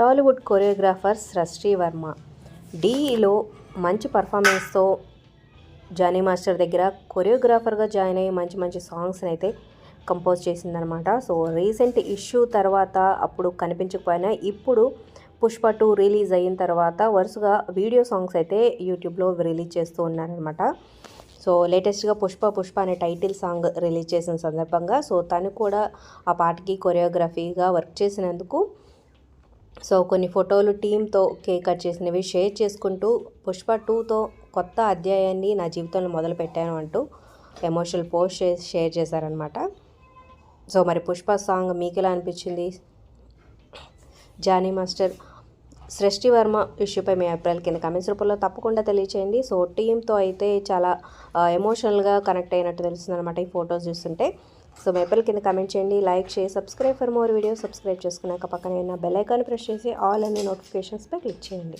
Tollywood choreographer సృష్టి వర్మ డీలో మంచి పర్ఫార్మెన్స్తో జానీ మాస్టర్ దగ్గర కొరియోగ్రాఫర్గా జాయిన్ అయ్యి మంచి మంచి సాంగ్స్ని అయితే కంపోజ్ చేసిందనమాట. సో రీసెంట్ ఇష్యూ తర్వాత అప్పుడు కనిపించకపోయినా ఇప్పుడు పుష్ప 2 రిలీజ్ అయిన తర్వాత వరుసగా వీడియో సాంగ్స్ అయితే యూట్యూబ్లో రిలీజ్ చేస్తూ ఉన్నారనమాట. సో లేటెస్ట్గా పుష్ప అనే టైటిల్ సాంగ్ రిలీజ్ చేసిన సందర్భంగా సో తను కూడా ఆ పాటకి కొరియోగ్రఫీగా వర్క్ చేసినందుకు సో కొన్ని ఫోటోలు టీంతో కేక్ కట్ చేసినవి షేర్ చేసుకుంటూ పుష్ప 2తో కొత్త అధ్యాయాన్ని నా జీవితంలో మొదలుపెట్టాను అంటూ ఎమోషనల్ పోస్ట్ షేర్ చేశారనమాట. సో మరి పుష్ప సాంగ్ మీకు ఎలా అనిపించింది? జానీ మాస్టర్ సృష్టి వర్మ ఇష్యూపై మీ అభిప్రాయాలు కింద కామెంట్స్ రూపంలో తప్పకుండా తెలియచేయండి. సో టీంతో అయితే చాలా ఎమోషనల్గా కనెక్ట్ అయినట్టు తెలుస్తుంది అనమాట ఈ ఫొటోస్ చూస్తుంటే. సో మీ అభిప్రాయాల కింద కామెంట్ చేయండి, లైక్ చేసి subscribe for more video. Subscribe చేసుకున్నాక పక్కనే ఉన్న బెల్ ఐకాన్ ప్రెస్ చేసి ఆల్ అనే నోటిఫికేషన్స్పై క్లిక్ చేయండి.